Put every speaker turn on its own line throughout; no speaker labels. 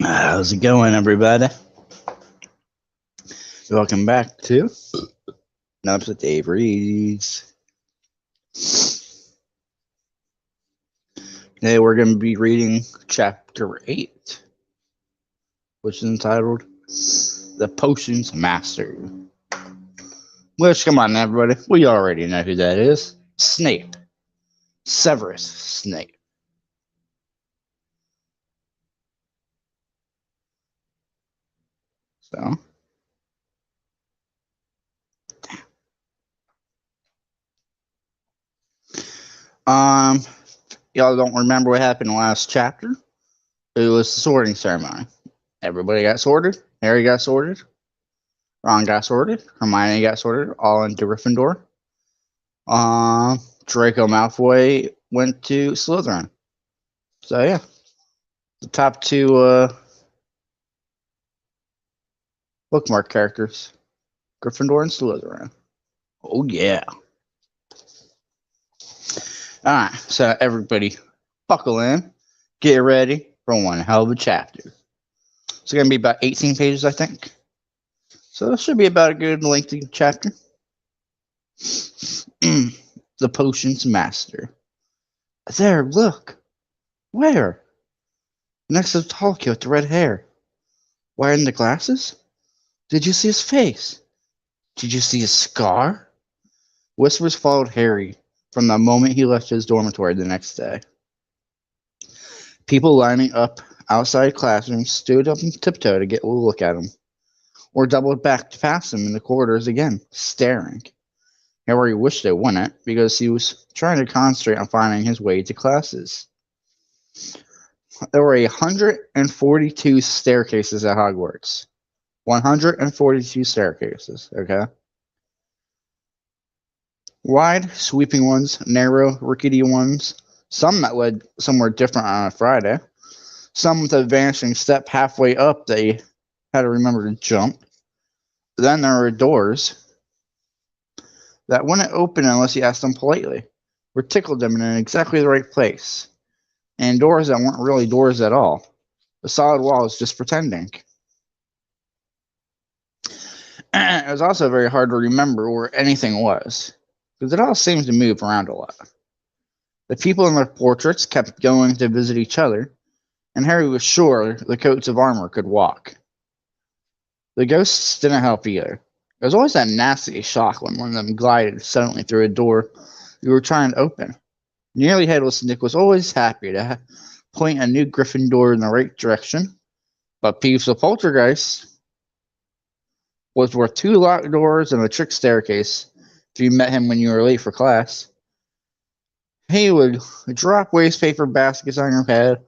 How's it going, everybody? Welcome back to Nubs with Daves-Raves. Today we're going to be reading Chapter 8, which is entitled The Potions Master. Which, come on, everybody, we already know who that is. Snape. Severus Snape. So, y'all don't remember what happened in the last chapter? It was the sorting ceremony. Everybody got sorted. Harry got sorted. Ron got sorted. Hermione got sorted. All into Gryffindor. Draco Malfoy went to Slytherin. So yeah, the top two bookmark characters, Gryffindor and Slytherin. Oh yeah. All right, so everybody, buckle in, get ready for one hell of a chapter. It's gonna be about 18 pages, I think. So it should be about a good lengthy chapter. The Potions Master. There, look. Where? Next to the tall kid with the red hair. Wearing the glasses? Did you see his face? Did you see his scar? Whispers followed Harry from the moment he left his dormitory the next day. People lining up outside classrooms stood up on tiptoe to get a look at him, or doubled back to pass him in the corridors again, staring. Harry wished they wouldn't, because he was trying to concentrate on finding his way to classes. There were 142 staircases at Hogwarts. 142 staircases, okay? Wide, sweeping ones, narrow, rickety ones, some that led somewhere different on a Friday, some with a vanishing step halfway up that you had to remember to jump. Then there were doors that wouldn't open unless you asked them politely, or tickled them in exactly the right place, and doors that weren't really doors at all. The solid wall was just pretending. It was also very hard to remember where anything was, because it all seemed to move around a lot. The people in their portraits kept going to visit each other, and Harry was sure the coats of armor could walk. The ghosts didn't help either. There was always that nasty shock when one of them glided suddenly through a door you were trying to open. Nearly Headless Nick was always happy to point a new Gryffindor in the right direction, but Peeves the Poltergeist was worth 2 locked doors and a trick staircase if you met him when you were late for class. He would drop waste paper baskets on your head,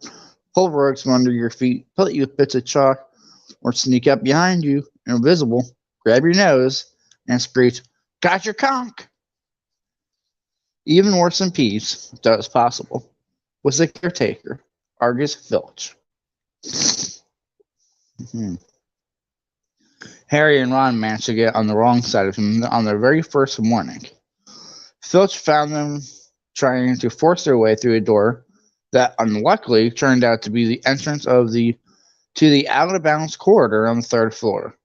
pull rugs from under your feet, pellet you with bits of chalk, or sneak up behind you, invisible, grab your nose, and screech, "Got your conch!" Even worse than Peeves, if that was possible, was the caretaker, Argus Filch. Harry and Ron managed to get on the wrong side of him on their very first morning. Filch found them trying to force their way through a door that unluckily turned out to be the entrance to the out-of-bounds corridor on the 3rd floor.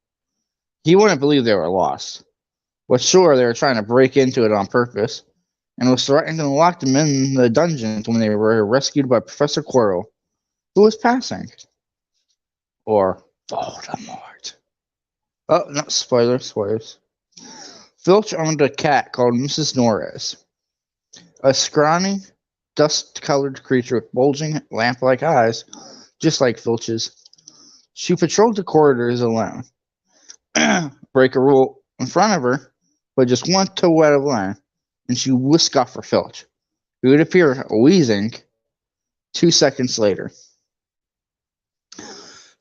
He wouldn't believe they were lost, was sure they were trying to break into it on purpose, and was threatening to lock them in the dungeons when they were rescued by Professor Quirrell, who was passing. Or Voldemort. Oh, no, spoilers. Filch owned a cat called Mrs. Norris, a scrawny, dust-colored creature with bulging, lamp-like eyes, just like Filch's. She patrolled the corridors alone. Break a rule in front of her, but just one toe out of line, and she whisked off for Filch, who would appear wheezing 2 seconds later.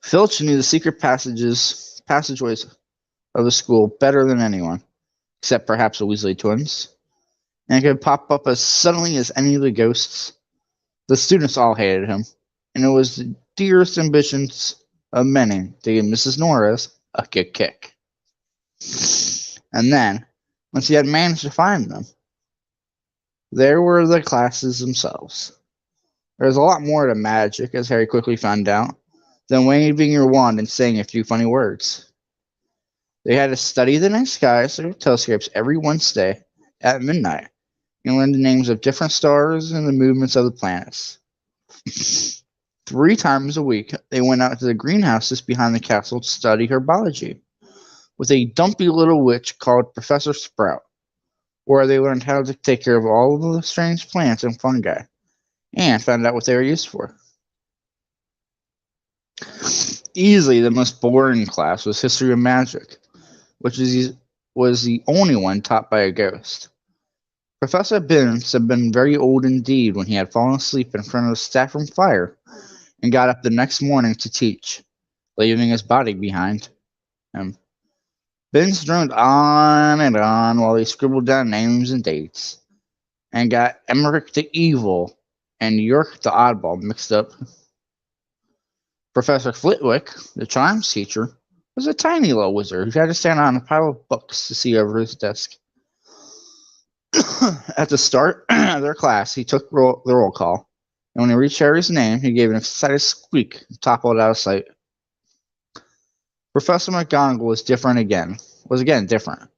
Filch knew the secret passageways of the school better than anyone, except perhaps the Weasley twins, and could pop up as suddenly as any of the ghosts. The students all hated him, and it was the dearest ambitions of many to give Mrs. Norris a kick. And then, once he had managed to find them, There were the classes themselves. There was a lot more to magic, as Harry quickly found out, than waving your wand and saying a few funny words. They had to study the night skies through telescopes every Wednesday at midnight and learn the names of different stars and the movements of the planets. 3 times a week, they went out to the greenhouses behind the castle to study herbology with a dumpy little witch called Professor Sprout, where they learned how to take care of all of the strange plants and fungi and found out what they were used for. Easily the most boring class was History of Magic, which was the only one taught by a ghost. Professor Binns had been very old indeed when he had fallen asleep in front of the staff room fire and got up the next morning to teach, leaving his body behind him. Binns droned on and on while he scribbled down names and dates, and got Emmerich the Evil and York the Oddball mixed up. Professor Flitwick, the chimes teacher, was a tiny little wizard who had to stand on a pile of books to see over his desk. At the start of their class, he took the roll call, and when he reached Harry's name, he gave an excited squeak and toppled out of sight. Professor McGonagall was again different.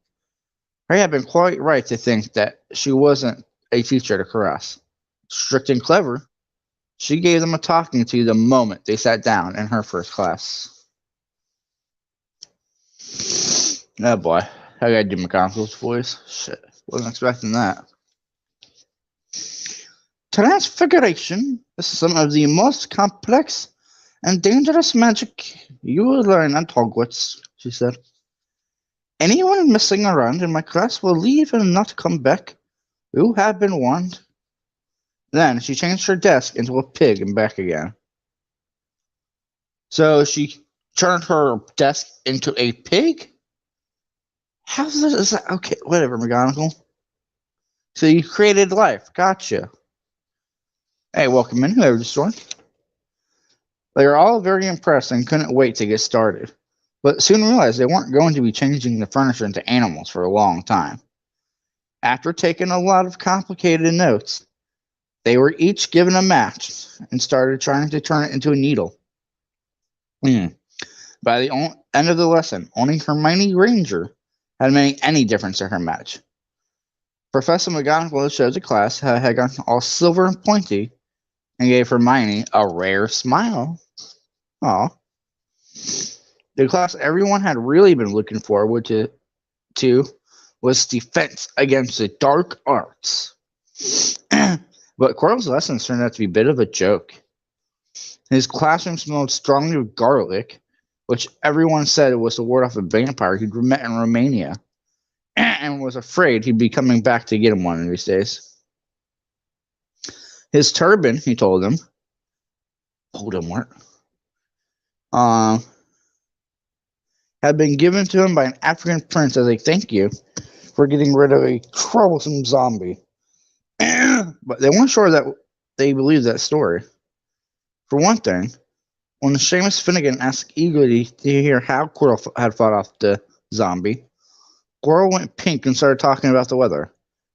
Harry had been quite right to think that she wasn't a teacher to caress. Strict and clever, she gave them a talking to the moment they sat down in her first class. Oh boy, I gotta do McGonagall's voice. Shit, wasn't expecting that. Transfiguration is some of the most complex and dangerous magic you will learn at Hogwarts, she said. Anyone messing around in my class will leave and not come back. You have been warned. Then she changed her desk into a pig and back again. So she turned her desk into a pig? How is that? Okay, whatever, McGonagall. So you created life. Gotcha. Hey, welcome in, whoever just joined. They were all very impressed and couldn't wait to get started, but soon realized they weren't going to be changing the furniture into animals for a long time. After taking a lot of complicated notes, they were each given a match and started trying to turn it into a needle. By the end of the lesson, only Hermione Granger had made any difference to her match. Professor McGonagall showed the class how it had gotten all silver and pointy and gave Hermione a rare smile. Aw. The class everyone had really been looking forward to was Defense Against the Dark Arts. But Quirrell's lessons turned out to be a bit of a joke. His classroom smelled strongly of garlic, which everyone said was to ward off a vampire he'd met in Romania, and was afraid he'd be coming back to get him one of these days. His turban, he told them, Voldemort, had been given to him by an African prince as a thank you for getting rid of a troublesome zombie. But they weren't sure that they believed that story. For one thing, when Seamus Finnegan asked eagerly to hear how Quirrell had fought off the zombie, Quirrell went pink and started talking about the weather.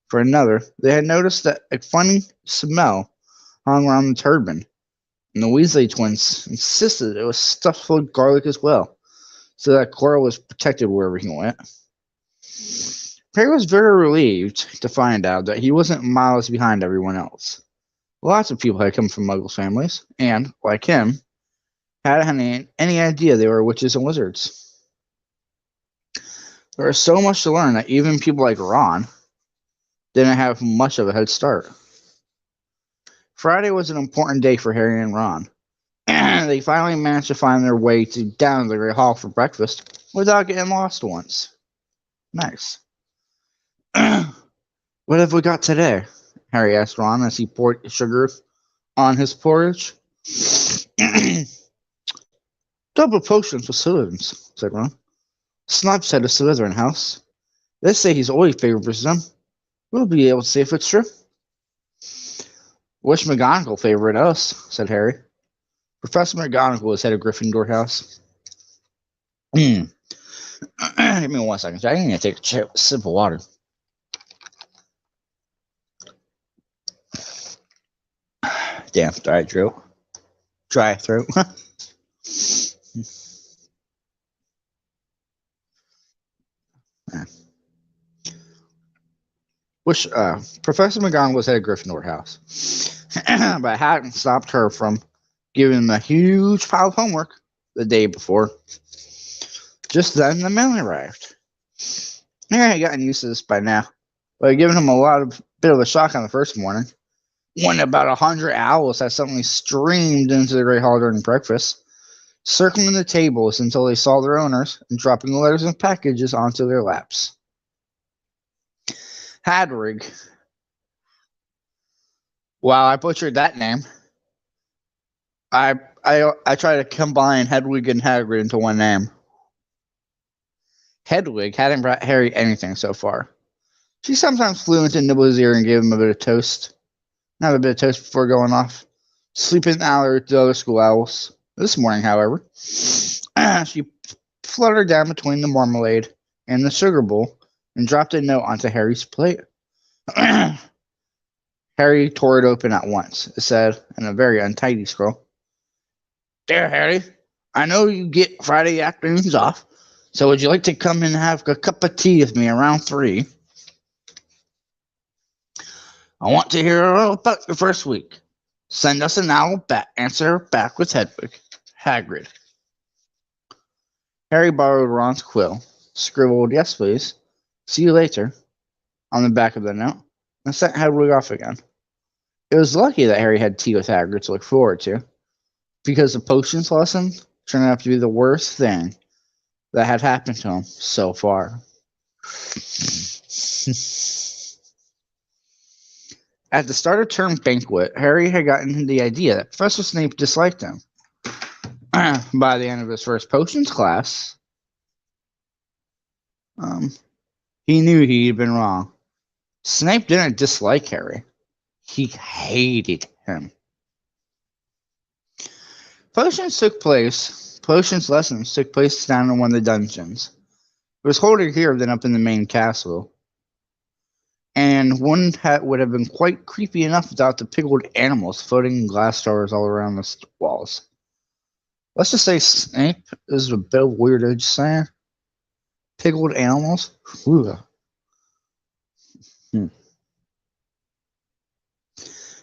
For another, they had noticed that a funny smell hung around the turban, and the Weasley twins insisted it was stuffed full of garlic as well, so that Quirrell was protected wherever he went. Harry was very relieved to find out that he wasn't miles behind everyone else. Lots of people had come from Muggle families, and, like him, hadn't any idea they were witches and wizards. There was so much to learn that even people like Ron didn't have much of a head start. Friday was an important day for Harry and Ron. They finally managed to find their way down to the Great Hall for breakfast without getting lost once. Nice. What have we got today? Harry asked Ron as he poured sugar on his porridge. Double potions for Slytherins, said Ron. Snipes had a Slytherin house. They say he's always favors them. We'll be able to see if it's true. Wish McGonagall favored us, said Harry. Professor McGonagall is head of Gryffindor House. Give me 1 second. I need to take a sip of water. Damn, dry throat. Dry throat. Wish Professor McGonagall was at a Gryffindor house, but hadn't stopped her from giving him a huge pile of homework the day before. Just then, the mail arrived. Harry had gotten used to this by now, but it had given him bit of a shock on the first morning, when about 100 owls had suddenly streamed into the Great Hall during breakfast, circling the tables until they saw their owners and dropping letters and packages onto their laps. Hadrig. Wow, I butchered that name. I try to combine Hedwig and Hagrid into one name. Hedwig hadn't brought Harry anything so far. She sometimes flew into Nibble's ear and gave him a bit of toast. Not a bit of toast before going off. Sleeping an hour with the other school owls. This morning, however, she fluttered down between the marmalade and the sugar bowl and dropped a note onto Harry's plate. Harry tore it open at once. It said, in a very untidy scroll, "Dear Harry, I know you get Friday afternoons off, so would you like to come and have a cup of tea with me around 3? I want to hear all about your first week. Send us an owl back. Answer back with Hedwig. Hagrid." Harry borrowed Ron's quill, scribbled, "Yes, please. See you later," on the back of the note, and sent Hedwig off again. It was lucky that Harry had tea with Hagrid to look forward to, because the potions lesson turned out to be the worst thing that had happened to him so far. At the start of term banquet, Harry had gotten the idea that Professor Snape disliked him. By the end of his first potions class, he knew he'd been wrong. Snape didn't dislike Harry. He hated him. Potions lessons took place down in one of the dungeons. It was colder here than up in the main castle, and one would have been quite creepy enough without the pickled animals floating in glass jars all around the walls. Let's just say Snape is a bit weird, just saying. Pickled animals?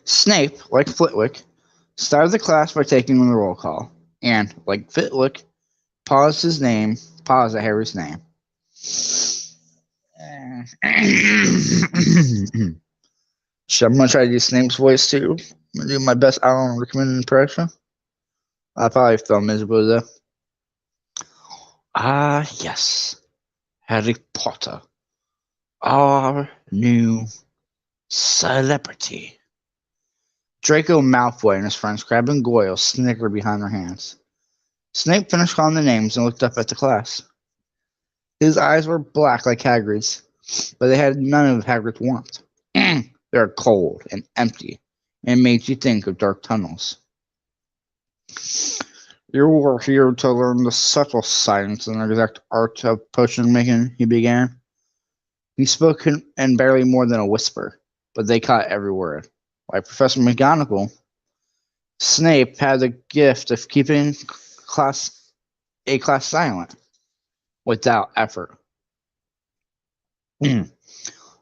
Snape, like Flitwick, started the class by taking the roll call, and, like Flitwick, paused at Harry's name. I'm going to try to do Snape's voice, too. I'm going to do my best Alan Rickman impression. I probably felt miserable, though. Ah, yes. Harry Potter. Our new celebrity. Draco Malfoy and his friends Crabbe and Goyle snickered behind their hands. Snape finished calling the names and looked up at the class. His eyes were black like Hagrid's, but they had none of Hagrid's warmth. They were cold and empty, and made you think of dark tunnels. "You were here to learn the subtle science and exact art of potion making," he began. He spoke in barely more than a whisper, but they caught every word. Like Professor McGonagall, Snape had the gift of keeping a class silent, without effort.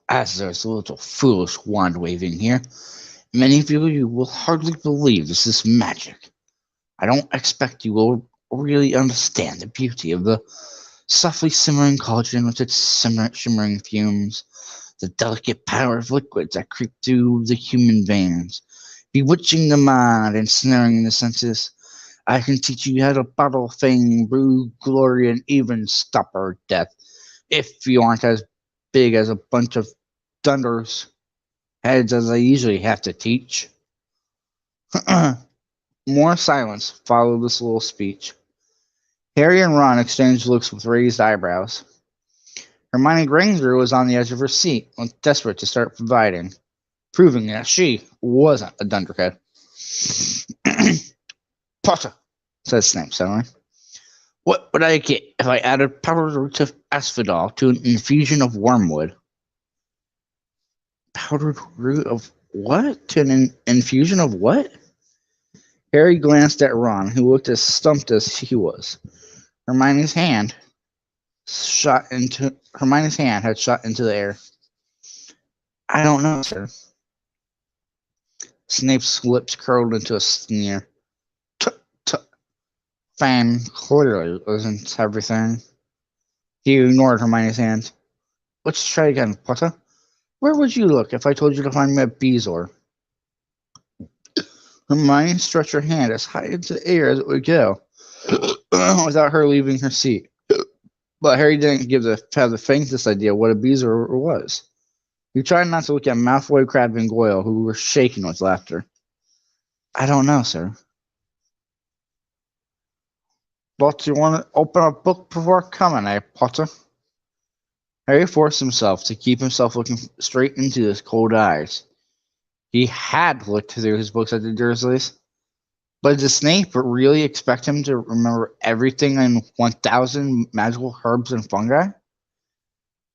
"As there's a little foolish wand waving here, many of you will hardly believe this is magic. I don't expect you will really understand the beauty of the softly simmering cauldron with its shimmering fumes, the delicate power of liquids that creep through the human veins, bewitching the mind and snaring the senses. I can teach you how to bottle fame, brew glory, and even stop our death, if you aren't as big as a bunch of thunders heads as I usually have to teach." More silence followed this little speech. Harry and Ron exchanged looks with raised eyebrows. Hermione Granger was on the edge of her seat, desperate to start proving that she wasn't a dunderhead. "Potter," said Snape suddenly, "what would I get if I added powdered root of asphodel to an infusion of wormwood?" "Powdered root of what? To an infusion of what?" Harry glanced at Ron, who looked as stumped as he was. Hermione's hand had shot into the air. I don't know, sir. Snape's lips curled into a sneer. Tut. Fan clearly wasn't everything. He ignored Hermione's hand. Let's try again, Potter. Where would you look if I told you to find me a Bezoar? Hermione stretched her hand as high into the air as it would go, without her leaving her seat. But Harry didn't have the faintest idea what a Bezoar was. He tried not to look at Malfoy, Crabbe, and Goyle, who were shaking with laughter. I don't know, sir. But you want to open a book before coming, eh, Potter? Harry forced himself to keep himself looking straight into his cold eyes. He had looked through his books at the Dursleys, but did Snape really expect him to remember everything in 1,000 magical herbs and fungi?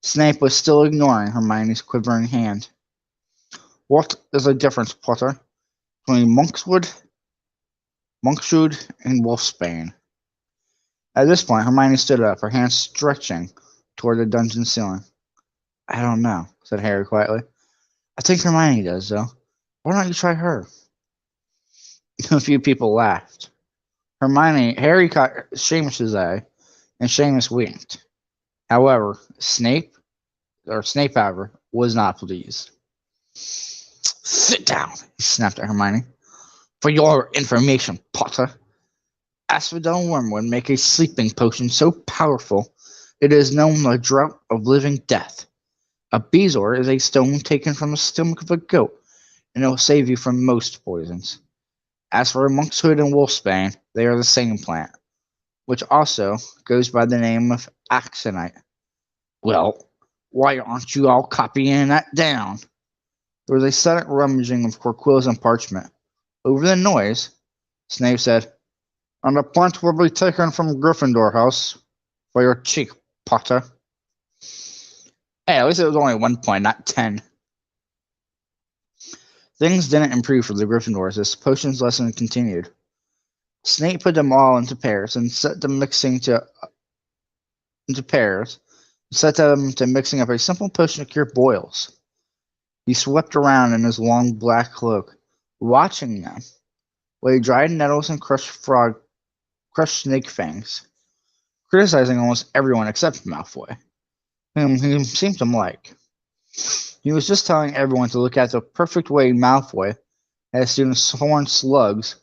Snape was still ignoring Hermione's quivering hand. What is the difference, Potter, between Monkshood, and Wolfsbane? At this point, Hermione stood up, her hands stretching toward the dungeon ceiling. I don't know, said Harry quietly. I think Hermione does, though. Why don't you try her? A few people laughed. Harry caught Seamus's eye, and Seamus winked. However, Snape, however, was not pleased. Sit down, he snapped at Hermione. For your information, Potter, Asphodel Wormwood make a sleeping potion so powerful it is known the drought of living death. A Bezoar is a stone taken from the stomach of a goat, and it will save you from most poisons. As for Monkshood and Wolfsbane, they are the same plant, which also goes by the name of Axonite. Well, why aren't you all copying that down? There was a sudden rummaging of quills and parchment. Over the noise, Snape said, And the point will be taken from Gryffindor House for your cheek, Potter. Hey, at least it was only 1 point, not 10. Things didn't improve for the Gryffindors as potions lesson continued. Snape put them all into pairs and set them to mixing up a simple potion to cure boils. He swept around in his long black cloak, watching them, while he dried nettles and crushed snake fangs, criticizing almost everyone except Malfoy, whom he seemed to like. He was just telling everyone to look at the perfect way Malfoy had students sworn slugs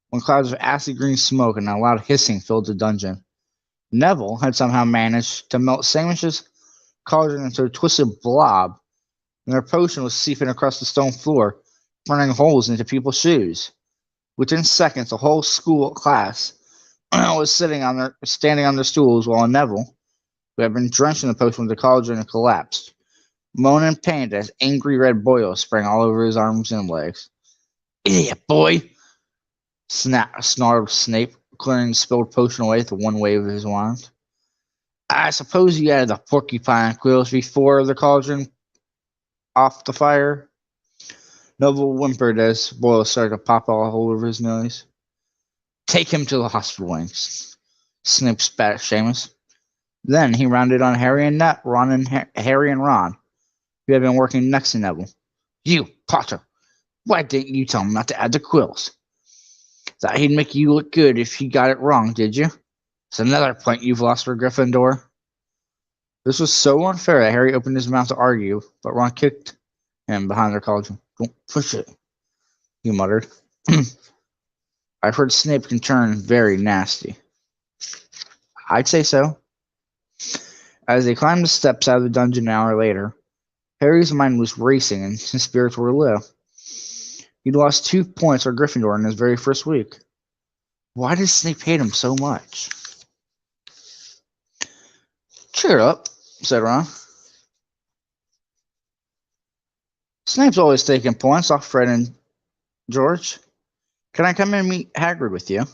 when clouds of acid green smoke and a loud hissing filled the dungeon. Neville had somehow managed to melt Seamus's cauldron into a twisted blob, and their potion was seeping across the stone floor, burning holes into people's shoes. Within seconds, the whole school class was standing on their stools, while Neville, who had been drenched in the potion with the cauldron, had collapsed, moaning in pain as angry red boils sprang all over his arms and legs. Idiot boy! Snarled Snape, clearing the spilled potion away with one wave of his wand. I suppose you added the porcupine quills before the cauldron off the fire? Neville whimpered as boils started to pop all over his nose. Take him to the hospital wings. Snape spat at Seamus. Then he rounded on Harry and Ron, who had been working next to Neville. You, Potter, why didn't you tell him not to add the quills? Thought he'd make you look good if he got it wrong, did you? It's another point you've lost for Gryffindor. This was so unfair that Harry opened his mouth to argue, but Ron kicked him behind their cauldron. Don't push it, he muttered. I've heard Snape can turn very nasty. I'd say so. As they climbed the steps out of the dungeon an hour later, Harry's mind was racing and his spirits were low. He'd lost 2 points for Gryffindor in his very first week. Why did Snape hate him so much? Cheer up, said Ron. Snape's always taking points off Fred and George. Can I come in and meet Hagrid with you?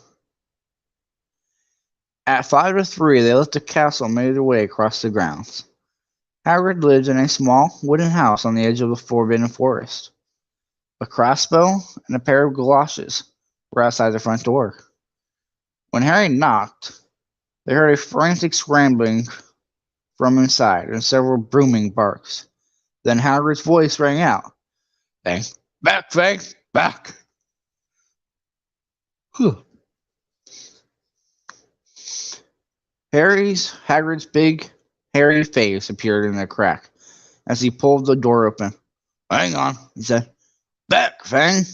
At 5 to 3, they left the castle and made their way across the grounds. Hagrid lived in a small wooden house on the edge of the Forbidden Forest. A crossbow and a pair of galoshes were outside the front door. When Harry knocked, they heard a frantic scrambling from inside and several booming barks. Then Hagrid's voice rang out. Fang, back, Fang, back! Whew. Hagrid's big, hairy face appeared in the crack as he pulled the door open. Hang on, he said. Back, Fang!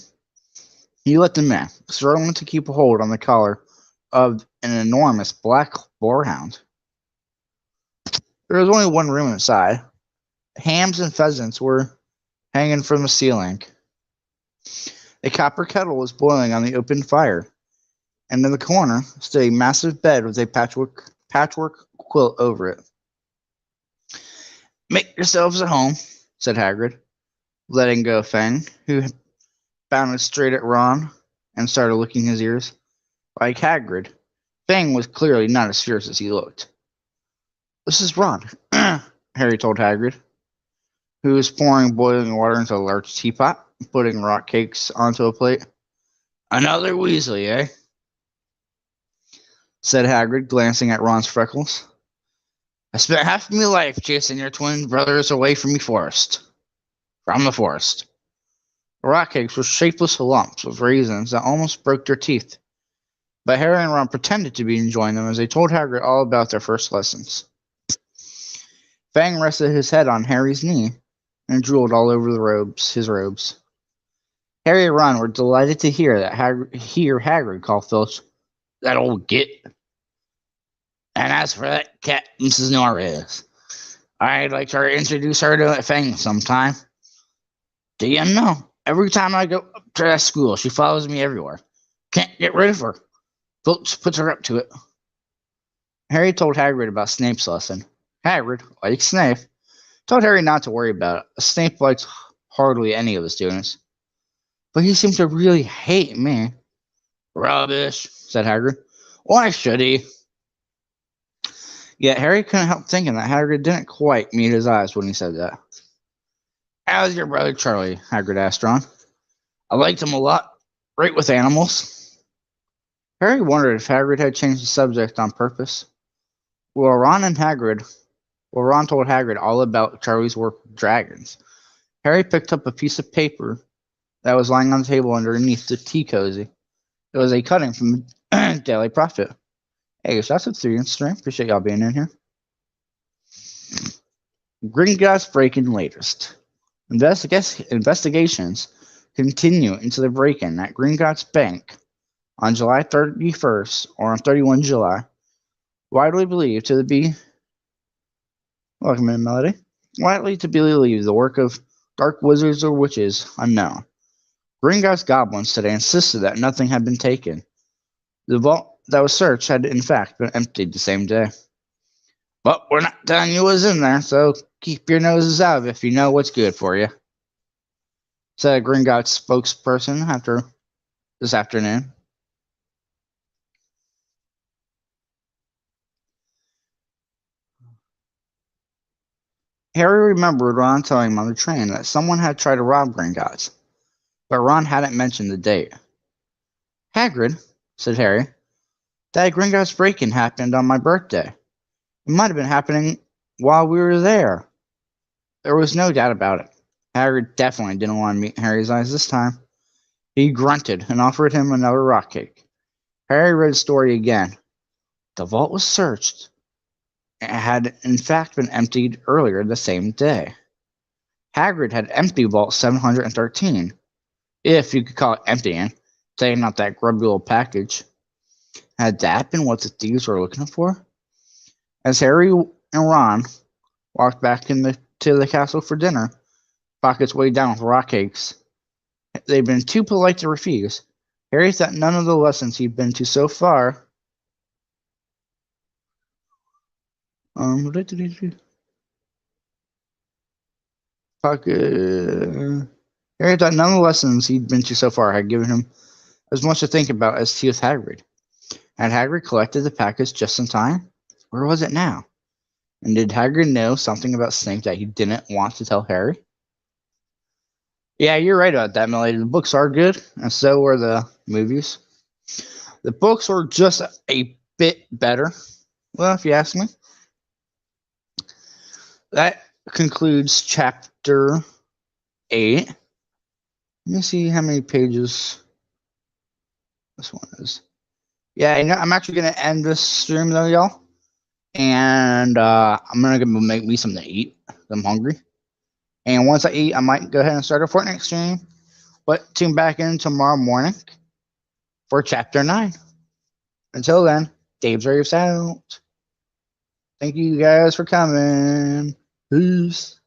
He let them in, struggling to keep a hold on the collar of an enormous black boarhound. There was only one room inside. Hams and pheasants were hanging from the ceiling. A copper kettle was boiling on the open fire, and in the corner stood a massive bed with a patchwork quilt over it. Make yourselves at home, said Hagrid, letting go of Fang, who bounded straight at Ron and started licking his ears. Like Hagrid, Fang was clearly not as fierce as he looked. This is Ron, Harry told Hagrid, who was pouring boiling water into a large teapot, putting rock cakes onto a plate. Another Weasley, eh? Said Hagrid, glancing at Ron's freckles. I spent half of my life chasing your twin brothers away from the forest. The rock cakes were shapeless lumps of raisins that almost broke their teeth, but Harry and Ron pretended to be enjoying them as they told Hagrid all about their first lessons. Fang rested his head on Harry's knee and drooled all over his robes. Harry and Ron were delighted to hear Hagrid call Filch that old git. And as for that cat, Mrs. Norris, I'd like to introduce her to Fang sometime. Do you know, every time I go up to that school, she follows me everywhere. Can't get rid of her. Filch puts her up to it. Harry told Hagrid about Snape's lesson. Hagrid, like Snape, told Harry not to worry about it. Snape liked hardly any of the students, but he seemed to really hate me. Rubbish, said Hagrid. Why should he? Yet Harry couldn't help thinking that Hagrid didn't quite meet his eyes when he said that. How's your brother Charlie? Hagrid asked Ron. I liked him a lot. Great with animals. Harry wondered if Hagrid had changed the subject on purpose. Ron told Hagrid all about Charlie's work with dragons. Harry picked up a piece of paper that was lying on the table underneath the tea cozy. It was a cutting from the Daily Prophet. Hey, shout out to 3 and stream. Appreciate y'all being in here. Gringotts break-in latest. Investigations continue into the break-in at Gringotts Bank on July 31st or on 31 July. Widely believed to be welcome in Melody. Widely to believe the work of dark wizards or witches unknown. Gringotts goblins today insisted that nothing had been taken. The vault that was searched had in fact been emptied the same day. But we're not telling you what's in there, so keep your noses out of it if you know what's good for you, said a Gringotts spokesperson this afternoon. Harry remembered Ron telling him on the train that someone had tried to rob Gringotts, but Ron hadn't mentioned the date. Hagrid, said Harry, that Gringotts break-in happened on my birthday. It might have been happening while we were there. There was no doubt about it. Hagrid definitely didn't want to meet Harry's eyes this time. He grunted and offered him another rock cake. Harry read the story again. The vault was searched. It had in fact been emptied earlier the same day. Hagrid had emptied Vault 713, if you could call it emptying, taking out that grubby little package. Had that been what the thieves were looking for? As Harry and Ron walked back to the castle for dinner, pockets weighed down with rock cakes, they'd been too polite to refuse. Harry thought none of the lessons he'd been to so far Harry thought none of the lessons he'd been to so far had given him as much to think about as he with Hagrid. Had Hagrid collected the package just in time? Where was it now? And did Hagrid know something about Snape that he didn't want to tell Harry? Yeah, you're right about that, Melody. The books are good, and so are the movies. The books were just a bit better. Well, if you ask me. That concludes chapter 8. Let me see how many pages this one is. Yeah, I'm actually going to end this stream, though, y'all. And I'm going to make me something to eat. I'm hungry. And once I eat, I might go ahead and start a Fortnite stream. But tune back in tomorrow morning for chapter 9. Until then, Daves-Raves out. Thank you guys for coming. Peace.